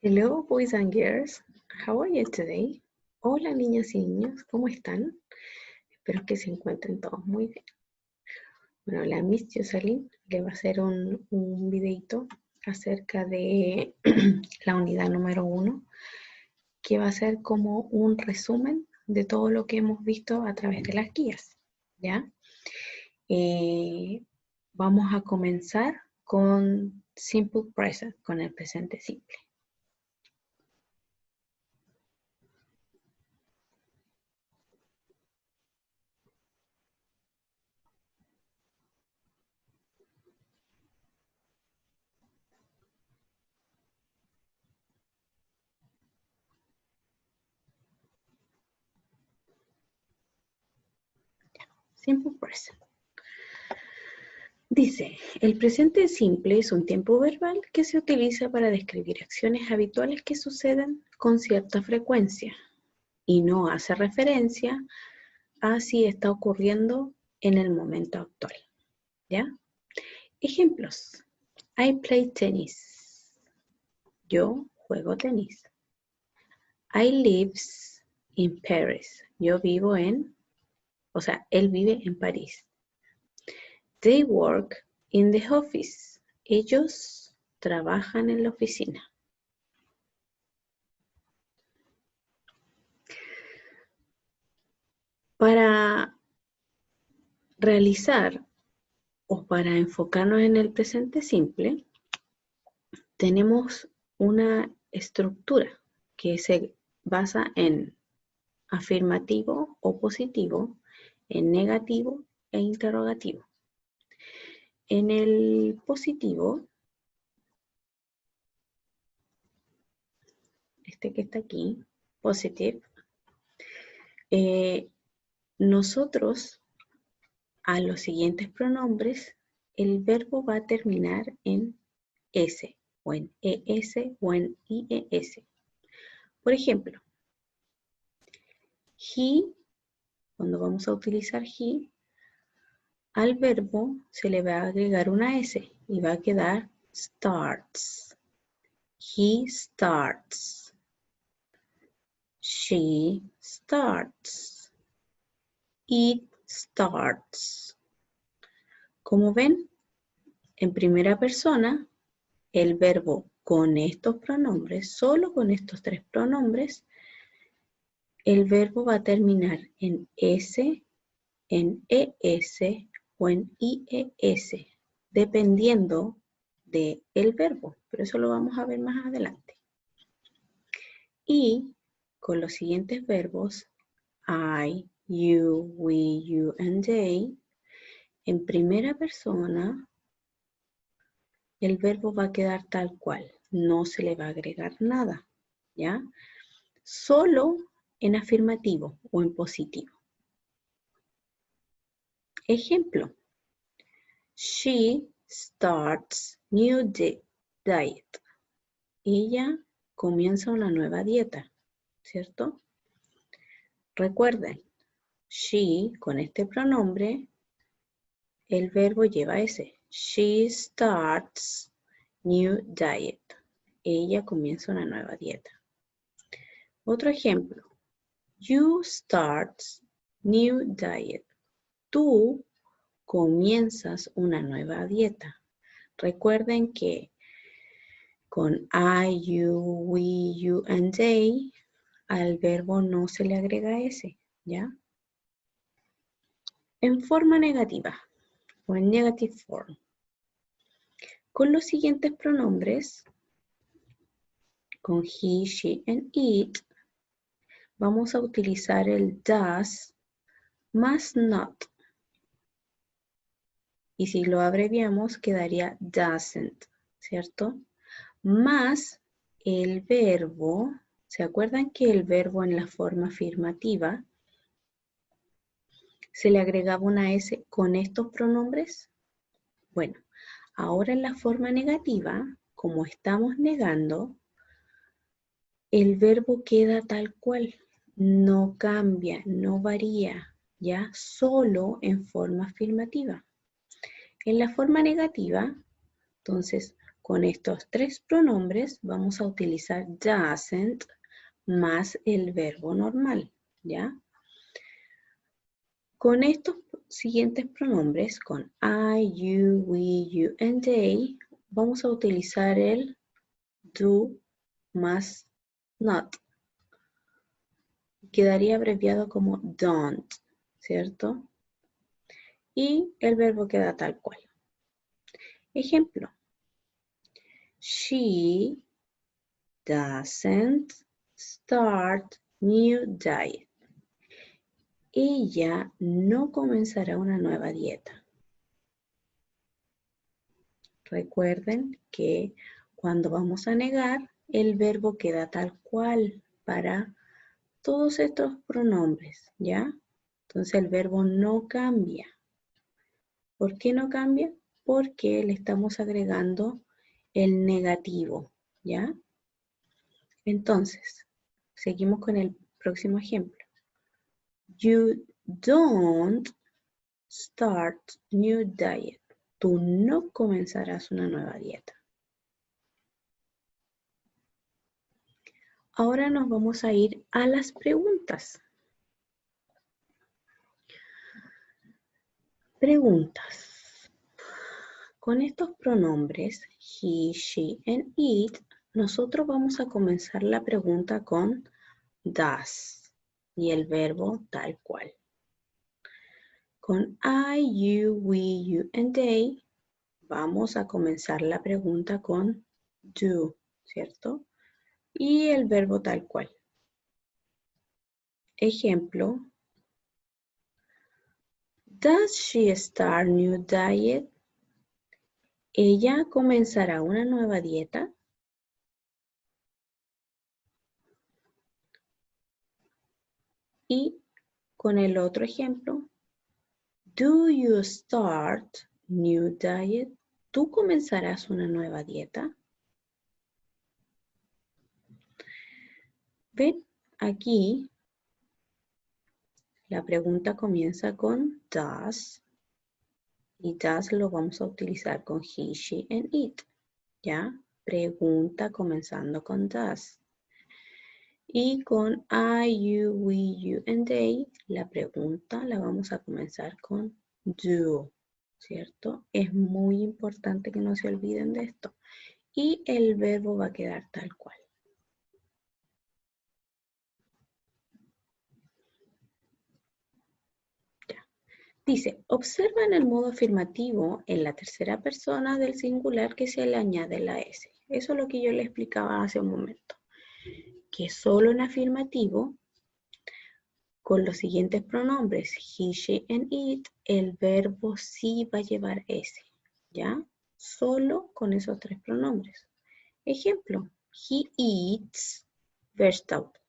Hello, boys and girls. How are you today? Hola, niñas y niños, ¿cómo están? Espero que se encuentren todos muy bien. Bueno, la Miss Jocelyn le va a hacer un videito acerca de la unidad número 1, que va a ser como un resumen de todo lo que hemos visto a través de las guías, ¿ya? Vamos a comenzar con Simple Present, con el presente simple. Simple Present. Dice, el presente simple es un tiempo verbal que se utiliza para describir acciones habituales que suceden con cierta frecuencia y no hace referencia a si está ocurriendo en el momento actual. ¿Ya? Ejemplos. I play tennis. Yo juego tenis. I lives in Paris. Yo vivo en, o sea, él vive en París. They work in the office. Ellos trabajan en la oficina. Para realizar o para enfocarnos en el presente simple, tenemos una estructura que se basa en afirmativo o positivo, en negativo e interrogativo. En el positivo, este que está aquí, positive, nosotros a los siguientes pronombres, el verbo va a terminar en S, o en ES, o en IES. Por ejemplo, he, cuando vamos a utilizar he, al verbo se le va a agregar una S y va a quedar starts. He starts. She starts. It starts. Como ven, en primera persona, el verbo con estos pronombres, solo con estos tres pronombres, el verbo va a terminar en S, en ES o en IES, dependiendo del verbo, pero eso lo vamos a ver más adelante. Y con los siguientes verbos, I, you, we, you, and they, en primera persona, el verbo va a quedar tal cual, no se le va a agregar nada, ¿ya? Solo en afirmativo o en positivo. Ejemplo, she starts new diet. Ella comienza una nueva dieta, ¿cierto? Recuerden, she con este pronombre, el verbo lleva ese. She starts new diet. Ella comienza una nueva dieta. Otro ejemplo, you starts new diet. Tú comienzas una nueva dieta. Recuerden que con I, you, we, you, and they, al verbo no se le agrega ese, ¿ya? En forma negativa, o en negative form. Con los siguientes pronombres, con he, she, and it, vamos a utilizar el does más not. Y si lo abreviamos, quedaría doesn't, ¿cierto? Más el verbo, ¿se acuerdan que el verbo en la forma afirmativa se le agregaba una S con estos pronombres? Bueno, ahora en la forma negativa, como estamos negando, el verbo queda tal cual, no cambia, no varía, ya solo en forma afirmativa. En la forma negativa, entonces, Con estos tres pronombres vamos a utilizar doesn't más el verbo normal, ¿ya? Con estos siguientes pronombres, con I, you, we, you, and they, vamos a utilizar el do más not. Quedaría abreviado como don't, ¿cierto? Y el verbo queda tal cual. Ejemplo. She doesn't start new diet. Ella no comenzará una nueva dieta. Recuerden que cuando vamos a negar, el verbo queda tal cual para todos estos pronombres, ¿ya? Entonces el verbo no cambia. ¿Por qué no cambia? Porque le estamos agregando el negativo, ¿ya? Entonces, seguimos con el próximo ejemplo. You don't start new diet. Tú no comenzarás una nueva dieta. Ahora nos vamos a ir a las preguntas. Preguntas. Con estos pronombres, he, she, and it, nosotros vamos a comenzar la pregunta con does y el verbo tal cual. Con I, you, we, you, and they, vamos a comenzar la pregunta con do, ¿cierto? Y el verbo tal cual. Ejemplo. Does she start new diet? ¿Ella comenzará una nueva dieta? Y con el otro ejemplo. Do you start new diet? ¿Tú comenzarás una nueva dieta? ¿Ven? Aquí la pregunta comienza con does. Y does lo vamos a utilizar con he, she, and it. ¿Ya? Pregunta comenzando con does. Y con I, you, we, you, and they, la pregunta la vamos a comenzar con do. ¿Cierto? Es muy importante que no se olviden de esto. Y el verbo va a quedar tal cual. Ya. Dice, observa en el modo afirmativo en la tercera persona del singular que se le añade la S. Eso es lo que yo le explicaba hace un momento. Que solo en afirmativo, con los siguientes pronombres, he, she, and it, el verbo sí va a llevar S. ¿Ya? Solo con esos tres pronombres. Ejemplo, he eats vegetables.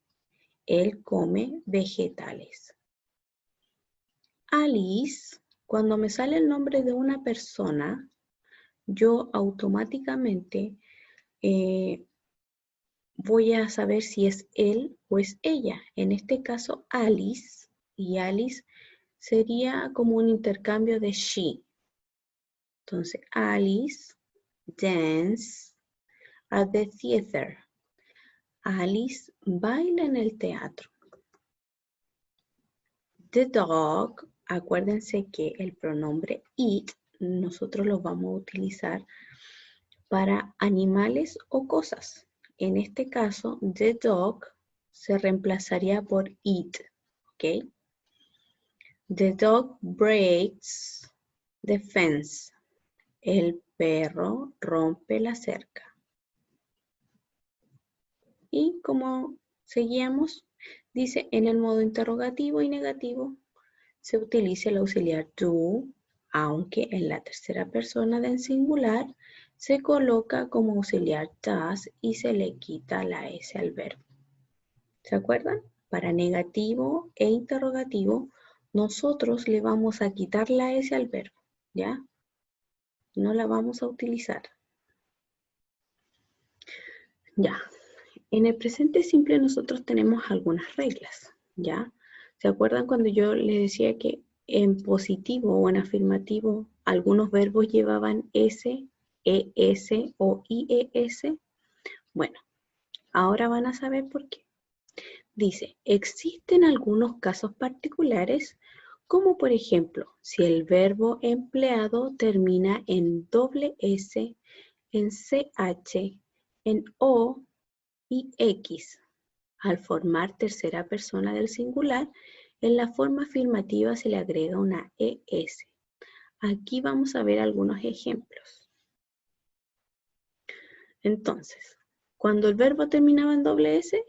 Él come vegetales. Alice, cuando me sale el nombre de una persona, yo automáticamente voy a saber si es él o es ella. En este caso, Alice, y Alice sería como un intercambio de she. Entonces, Alice dance at the theater. Alice baila en el teatro. The dog, acuérdense que el pronombre it nosotros lo vamos a utilizar para animales o cosas. En este caso, the dog se reemplazaría por it, ¿ok? The dog breaks the fence. El perro rompe la cerca. Y como seguíamos, dice en el modo interrogativo y negativo se utiliza el auxiliar do, aunque en la tercera persona del singular se coloca como auxiliar does y se le quita la S al verbo. ¿Se acuerdan? Para negativo e interrogativo, nosotros le vamos a quitar la S al verbo, ¿ya? No la vamos a utilizar. Ya. En el presente simple nosotros tenemos algunas reglas, ¿ya? ¿Se acuerdan cuando yo les decía que en positivo o en afirmativo algunos verbos llevaban S ES o IES? Bueno, ahora van a saber por qué. Dice, existen algunos casos particulares, como por ejemplo, si el verbo empleado termina en doble S, en CH, en O y X. Al formar tercera persona del singular, en la forma afirmativa se le agrega una ES. Aquí vamos a ver algunos ejemplos. Entonces, cuando el verbo terminaba en doble S,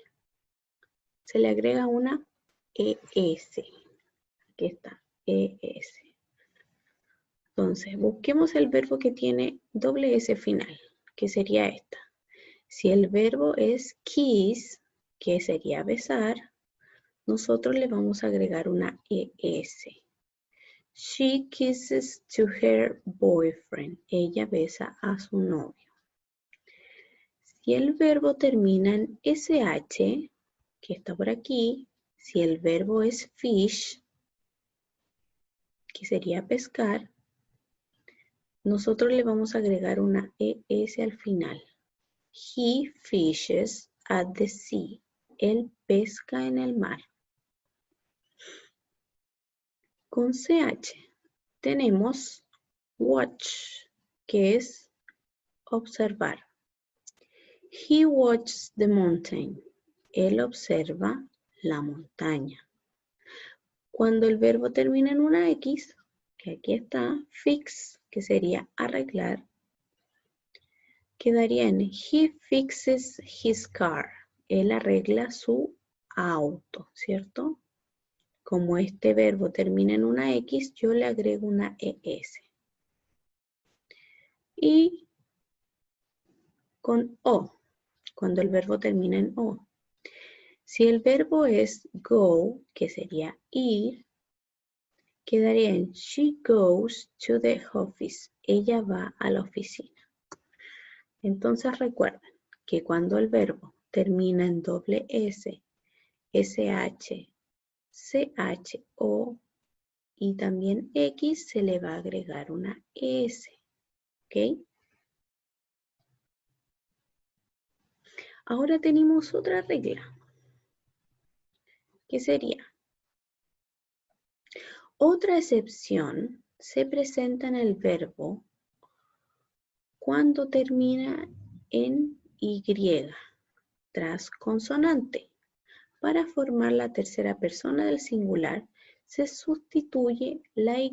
se le agrega una ES. Aquí está, ES. Entonces, busquemos el verbo que tiene doble S final, que sería esta. Si el verbo es kiss, que sería besar, nosotros le vamos a agregar una ES. She kisses to her boyfriend. Ella besa a su novio. Si el verbo termina en SH, que está por aquí, si el verbo es fish, que sería pescar, nosotros le vamos a agregar una ES al final. He fishes at the sea. Él pesca en el mar. Con CH tenemos watch, que es observar. He watches the mountain. Él observa la montaña. Cuando el verbo termina en una X, que aquí está, fix, que sería arreglar, quedaría en he fixes his car. Él arregla su auto, ¿cierto? Como este verbo termina en una X, yo le agrego una ES. Y con O, cuando el verbo termina en O. Si el verbo es go, que sería ir, quedaría en she goes to the office. Ella va a la oficina. Entonces recuerden que cuando el verbo termina en doble S, SH, CH, O y también X, se le va a agregar una S. ¿Ok? Ahora tenemos otra regla. ¿Qué sería? Otra excepción se presenta en el verbo cuando termina en Y tras consonante. Para formar la tercera persona del singular, se sustituye la Y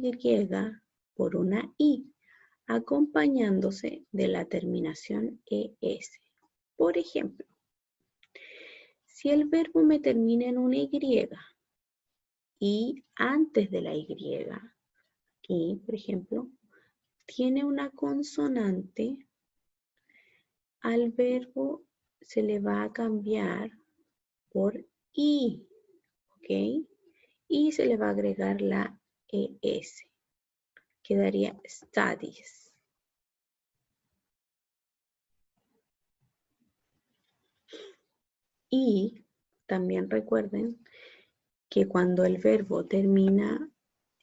por una I, acompañándose de la terminación ES. Por ejemplo, si el verbo me termina en una y antes de la Y, aquí, por ejemplo, tiene una consonante, al verbo se le va a cambiar por I, ¿ok? Y se le va a agregar la ES. Quedaría studies. Y también recuerden que cuando el verbo termina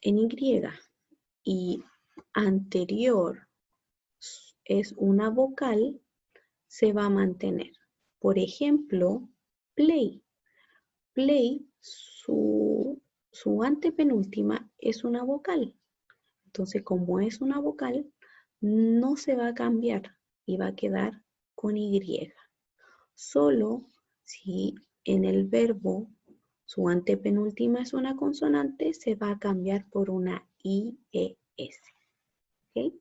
en Y y anterior es una vocal, se va a mantener. Por ejemplo, play. Play, su antepenúltima es una vocal. Entonces, como es una vocal, no se va a cambiar y va a quedar con Y. Solo si en el verbo su antepenúltima es una consonante, se va a cambiar por una IES. ¿Ok?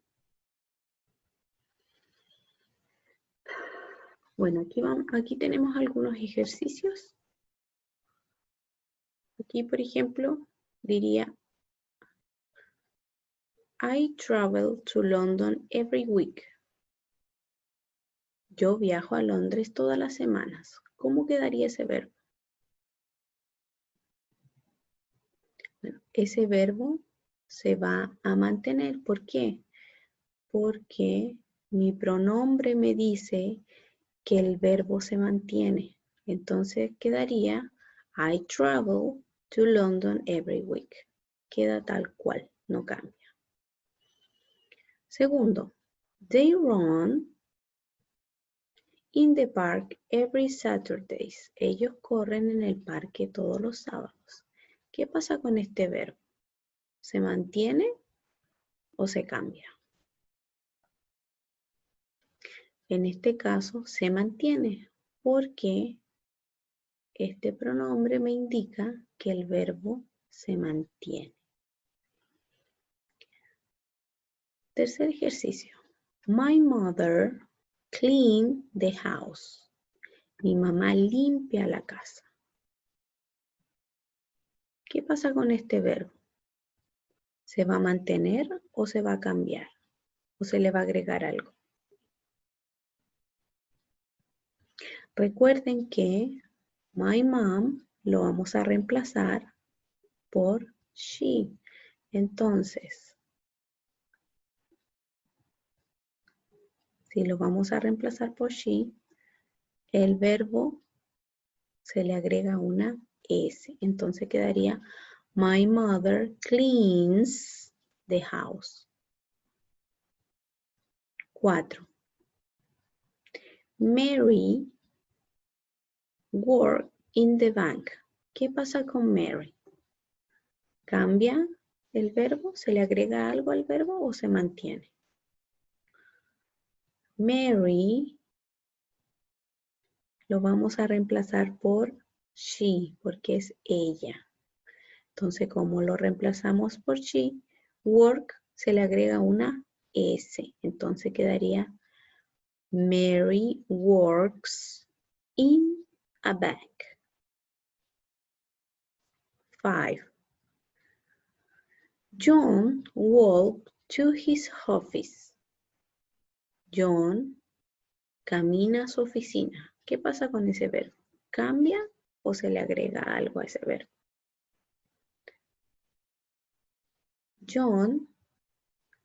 Bueno, aquí tenemos algunos ejercicios. Aquí, por ejemplo, diría, I travel to London every week. Yo viajo a Londres todas las semanas. ¿Cómo quedaría ese verbo? Bueno, ese verbo se va a mantener. ¿Por qué? Porque mi pronombre me dice que el verbo se mantiene. Entonces quedaría I travel to London every week. Queda tal cual, no cambia. Segundo, They run in the park every Saturday. Ellos corren en el parque todos los sábados. ¿Qué pasa con este verbo? ¿Se mantiene o se cambia? En este caso se mantiene porque este pronombre me indica que el verbo se mantiene. Tercer ejercicio. My mother cleaned the house. Mi mamá limpia la casa. ¿Qué pasa con este verbo? ¿Se va a mantener o se va a cambiar? ¿O se le va a agregar algo? Recuerden que my mom lo vamos a reemplazar por she. Entonces, si lo vamos a reemplazar por she, el verbo se le agrega una S. Entonces quedaría my mother cleans the house. 4. Mary worked in the bank. ¿Qué pasa con Mary? ¿Cambia el verbo? ¿Se le agrega algo al verbo o se mantiene? Mary lo vamos a reemplazar por she, porque es ella. Entonces, como lo reemplazamos por she, work se le agrega una S. Entonces quedaría Mary works in a bank. 5. John walked to his office. John camina a su oficina. ¿Qué pasa con ese verbo? ¿Cambia o se le agrega algo a ese verbo? John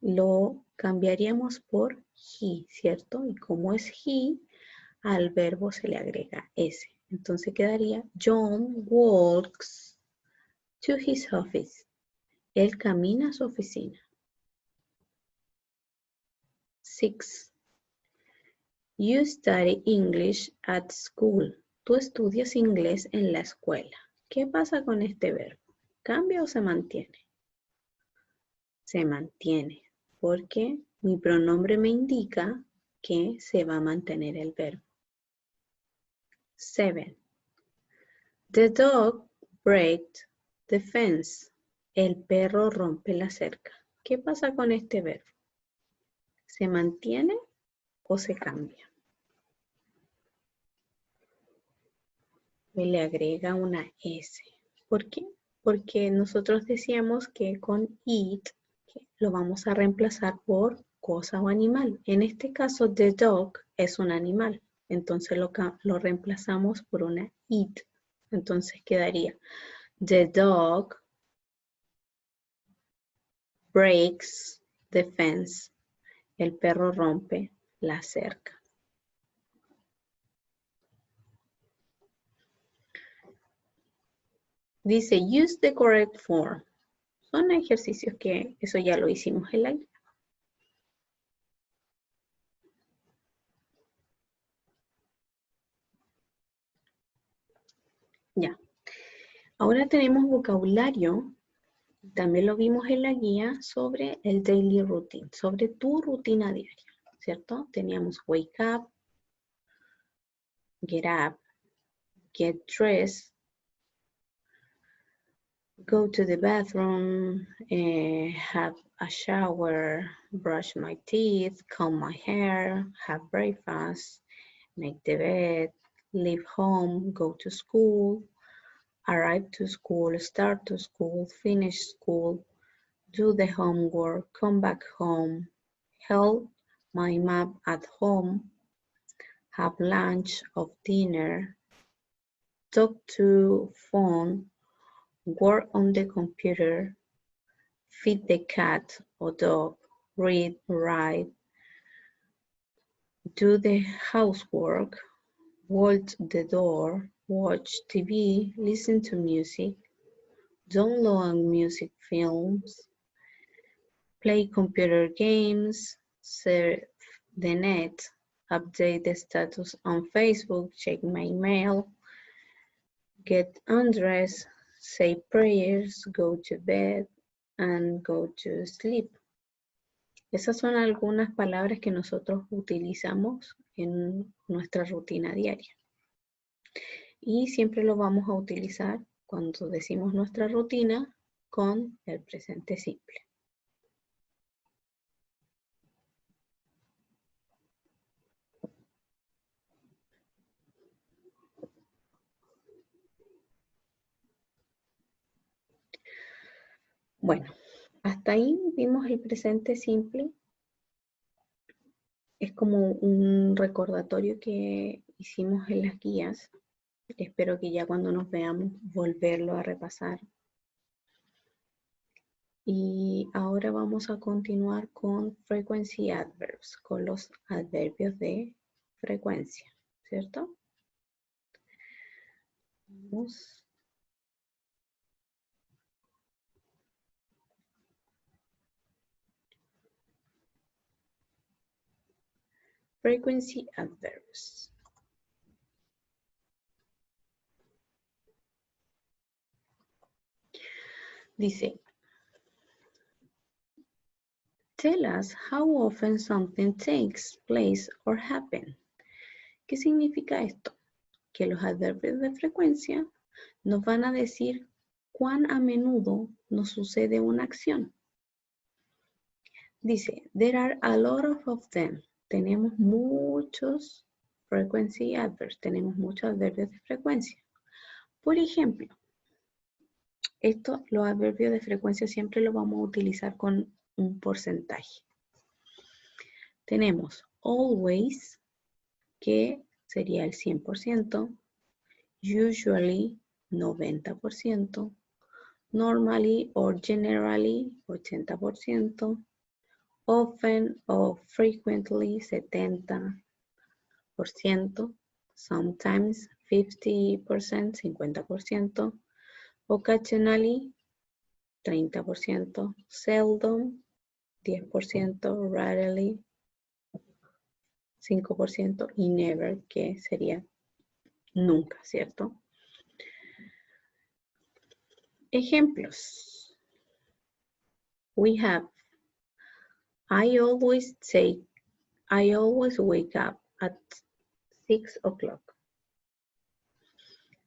lo cambiaríamos por he, ¿cierto? Y como es he, al verbo se le agrega S. Entonces quedaría John walks to his office. Él camina a su oficina. 6. You study English at school. Tú estudias inglés en la escuela. ¿Qué pasa con este verbo? ¿Cambia o se mantiene? Se mantiene, porque mi pronombre me indica que se va a mantener el verbo. 7. The dog breaks the fence. El perro rompe la cerca. ¿Qué pasa con este verbo? ¿Se mantiene o se cambia? Le agrega una S. ¿Por qué? Porque nosotros decíamos que con it lo vamos a reemplazar por cosa o animal. En este caso, the dog es un animal. Entonces lo reemplazamos por una it. Entonces quedaría the dog breaks the fence. El perro rompe la cerca. Dice, use the correct form. Son ejercicios que eso ya lo hicimos en la guía. Ya. Ahora tenemos vocabulario. También lo vimos en la guía sobre el daily routine, sobre tu rutina diaria, ¿cierto? Teníamos wake up, get dressed, go to the bathroom, have a shower, brush my teeth, comb my hair, have breakfast, make the bed, leave home, go to school, arrive to school, start to school, finish school, do the homework, come back home, help my mom at home, have lunch or dinner, talk to phone, work on the computer, feed the cat or dog, read, write, do the housework, watch the door, watch TV, listen to music, download music films, play computer games, surf the net, update the status on Facebook, check my email, get undressed, say prayers, go to bed, and go to sleep. Esas son algunas palabras que nosotros utilizamos en nuestra rutina diaria. Y siempre lo vamos a utilizar cuando decimos nuestra rutina con el presente simple. Bueno, hasta ahí vimos el presente simple. Es como un recordatorio que hicimos en las guías. Espero que ya cuando nos veamos volverlo a repasar. Y ahora vamos a continuar con frequency adverbs, con los adverbios de frecuencia, ¿cierto? Vamos. Frequency adverbs. Dice, tell us how often something takes place or happens. ¿Qué significa esto? Que los adverbios de frecuencia nos van a decir cuán a menudo nos sucede una acción. Dice, there are a lot of them. Tenemos muchos frequency adverbs, tenemos muchos adverbios de frecuencia. Por ejemplo, los adverbios de frecuencia siempre los vamos a utilizar con un porcentaje. Tenemos always, que sería el 100%, usually, 90%, normally or generally, 80%, often or frequently, 70%, sometimes 50%, 50%, occasionally, 30%, seldom, 10%, rarely, 5% y never, que sería nunca, ¿cierto? Ejemplos. We have, I always wake up at 6 o'clock.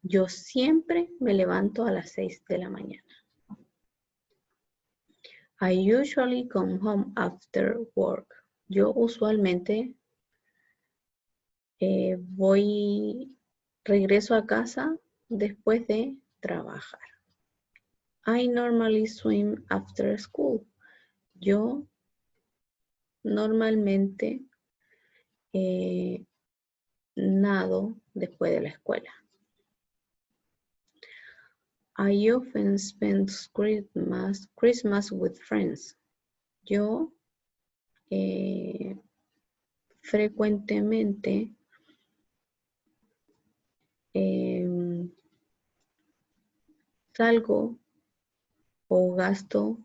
Yo siempre me levanto a las 6 de la mañana. I usually come home after work. Yo usualmente regreso a casa después de trabajar. I normally swim after school. Yo normalmente nado después de la escuela. I often spend Christmas with friends. Yo frecuentemente salgo o gasto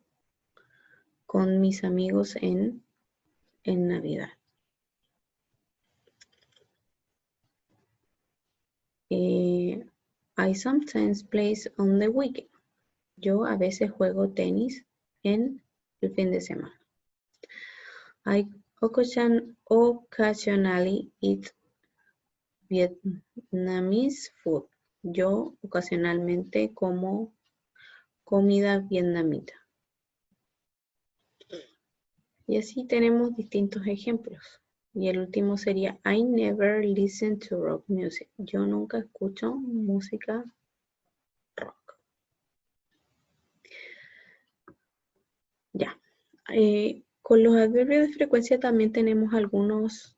con mis amigos en Navidad. I sometimes play on the weekend. Yo a veces juego tenis en el fin de semana. I occasionally eat Vietnamese food. Yo ocasionalmente como comida vietnamita. Y así tenemos distintos ejemplos. Y el último sería, I never listen to rock music. Yo nunca escucho música rock. Ya. Con los adverbios de frecuencia también tenemos algunas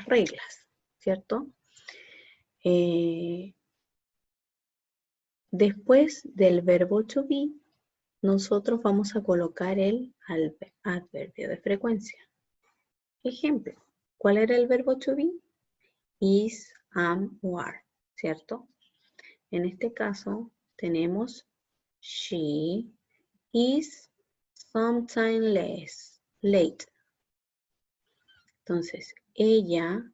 reglas, ¿cierto? Después del verbo to be, nosotros vamos a colocar el adverbio de frecuencia. Ejemplo, ¿cuál era el verbo to be? Is, am, o are, ¿cierto? En este caso tenemos she is sometime late. Entonces, ella,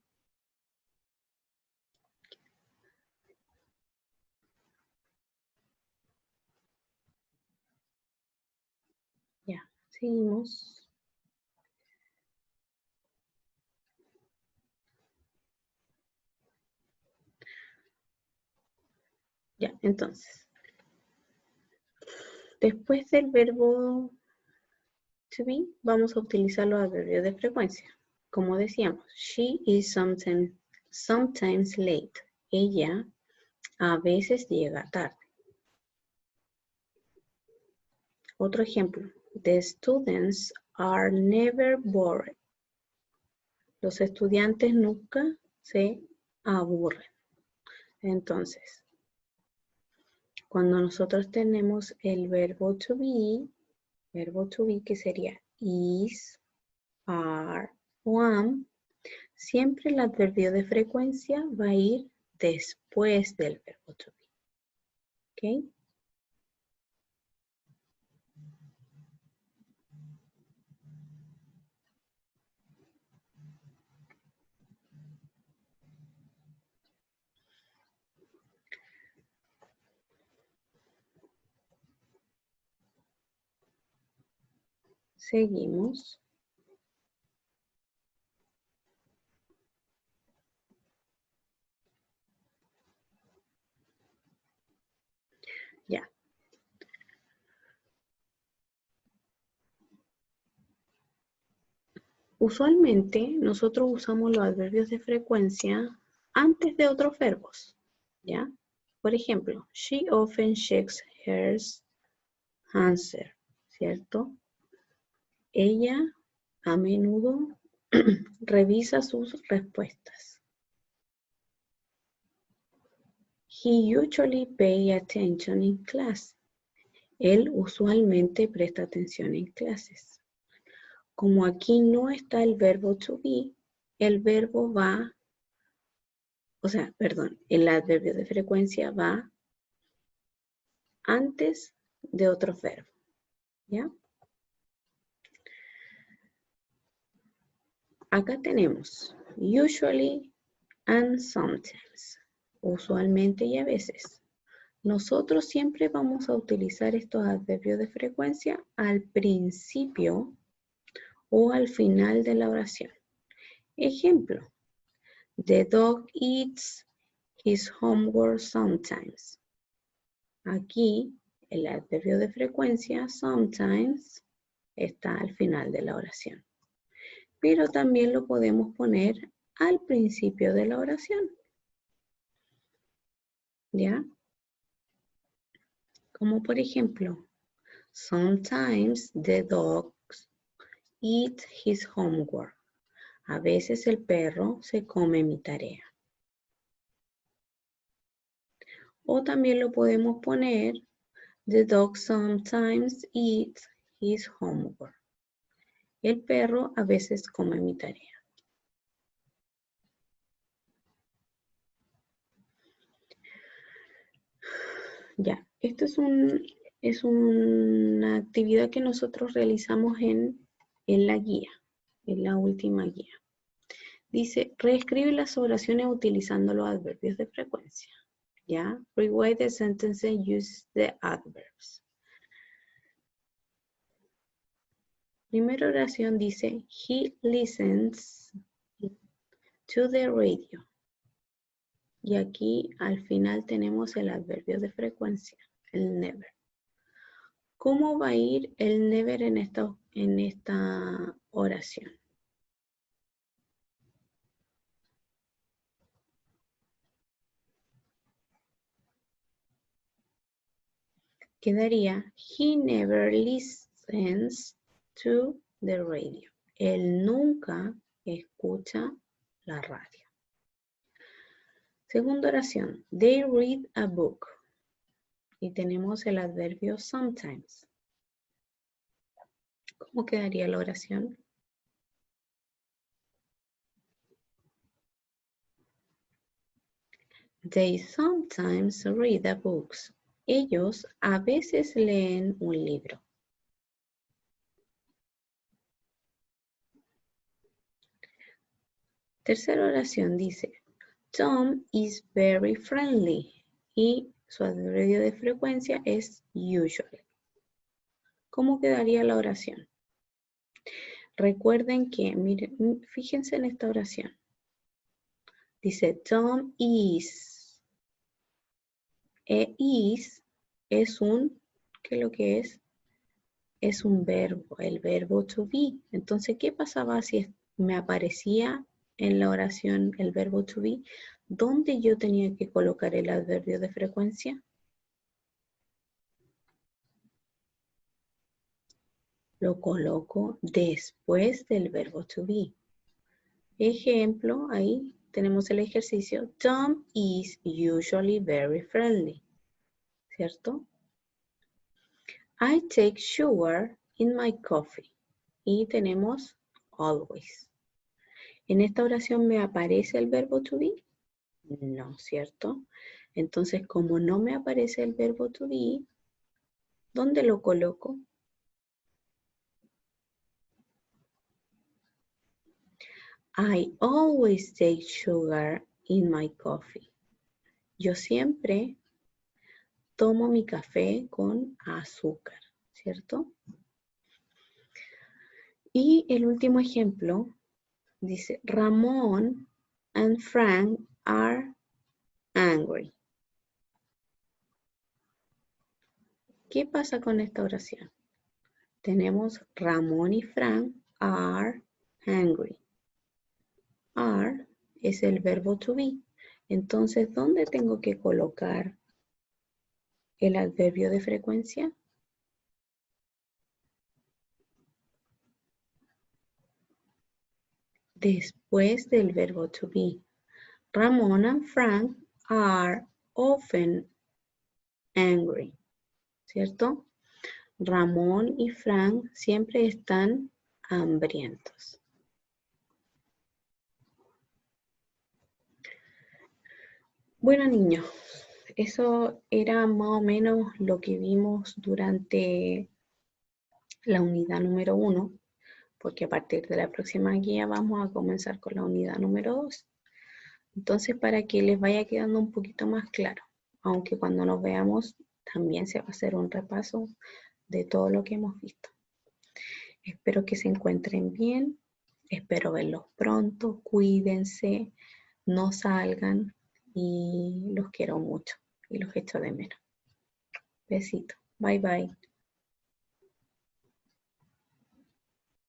ya, seguimos. Ya, entonces, después del verbo to be, vamos a utilizar los adverbios de frecuencia. Como decíamos, she is sometimes late. Ella a veces llega tarde. Otro ejemplo, the students are never bored. Los estudiantes nunca se aburren. Entonces, cuando nosotros tenemos el verbo to be que sería is, are o am, siempre el adverbio de frecuencia va a ir después del verbo to be. ¿Ok? Seguimos. Ya. Usualmente nosotros usamos los adverbios de frecuencia antes de otros verbos. ¿Ya? Por ejemplo, she often checks her answer, ¿cierto? Ella a menudo revisa sus respuestas. He usually pays attention in class. Él usualmente presta atención en clases. Como aquí no está el verbo to be, el verbo va, el adverbio de frecuencia va antes de otro verbo, ¿ya? Acá tenemos usually and sometimes, usualmente y a veces. Nosotros siempre vamos a utilizar estos adverbios de frecuencia al principio o al final de la oración. Ejemplo, the dog eats his homework sometimes. Aquí el adverbio de frecuencia sometimes está al final de la oración. Pero también lo podemos poner al principio de la oración. ¿Ya? Como por ejemplo, sometimes the dog eats his homework. A veces el perro se come mi tarea. O también lo podemos poner, the dog sometimes eats his homework. El perro a veces come mi tarea. Ya, esto es una actividad que nosotros realizamos en la guía, en la última guía. Dice, reescribe las oraciones utilizando los adverbios de frecuencia. ¿Ya? Rewrite the sentence and use the adverbs. Primera oración dice, he listens to the radio. Y aquí al final tenemos el adverbio de frecuencia, el never. ¿Cómo va a ir el never en esta oración? Quedaría, he never listens to the radio. Él nunca escucha la radio. Segunda oración, they read a book. Y tenemos el adverbio sometimes. ¿Cómo quedaría la oración? They sometimes read a book. Ellos a veces leen un libro. Tercera oración dice, Tom is very friendly. Y su adverbio de frecuencia es usually. ¿Cómo quedaría la oración? Recuerden que, miren, fíjense en esta oración. Dice Tom is. Is es un, ¿qué es lo que es? Es un verbo, el verbo to be. Entonces, ¿qué pasaba si me aparecía en la oración el verbo to be? ¿Dónde yo tenía que colocar el adverbio de frecuencia? Lo coloco después del verbo to be. Ejemplo, ahí tenemos el ejercicio. Tom is usually very friendly. ¿Cierto? I take sugar in my coffee. Y tenemos always. ¿En esta oración me aparece el verbo to be? No, ¿cierto? Entonces, como no me aparece el verbo to be, ¿dónde lo coloco? I always take sugar in my coffee. Yo siempre tomo mi café con azúcar, ¿cierto? Y el último ejemplo dice, Ramón and Frank are angry. ¿Qué pasa con esta oración? Tenemos Ramón y Frank are angry. Are es el verbo to be. Entonces, ¿dónde tengo que colocar el adverbio de frecuencia? Después del verbo to be. Ramón and Frank are often angry. ¿Cierto? Ramón y Frank siempre están hambrientos. Bueno, niños, eso era más o menos lo que vimos durante la unidad número 1, porque a partir de la próxima guía vamos a comenzar con la unidad número 2. Entonces, para que les vaya quedando un poquito más claro, aunque cuando nos veamos también se va a hacer un repaso de todo lo que hemos visto. Espero que se encuentren bien, espero verlos pronto, cuídense, no salgan y los quiero mucho y los echo de menos. Besito, bye bye.